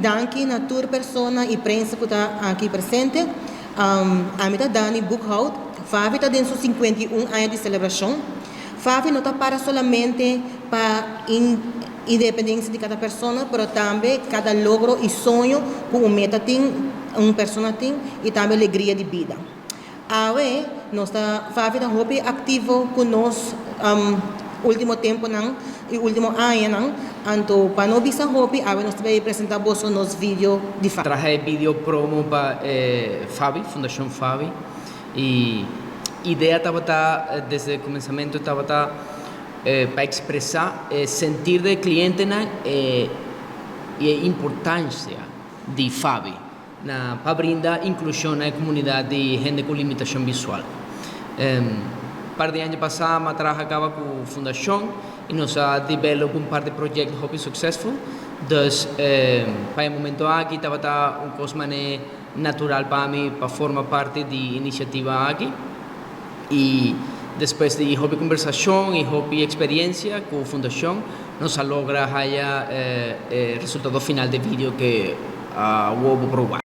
danke na tour persona e prensa que está aqui presente. A mim Dani Boekhout. Favi está dentro de 51 anos de celebração. Favi não está para solamente para independência de cada pessoa, mas também cada logro e sonho que uma meta tem, uma pessoa tem e também alegria de vida. Awe, nós Favi está ativo conosco último tempo e último ano, então para não bisa hopi, awe nós vai apresentar você nos vídeos de Favi. Traje vídeo promo para Favi, Fundação Favi, e a ideia estava desde o começamento estava para expressar sentir do cliente e a importância de Favi para brindar inclusão na comunidade de gente com limitação visual. Par de anos passados, trabalhava acaba com a fundação e nós desenvolvemos par de projetos muito successful. Então, para o momento aqui estava coisa natural para mim para formar parte da iniciativa aqui. E depois de hobby conversação e hobby experiência com a fundação, nós logramos o resultado final do vídeo que vou provar.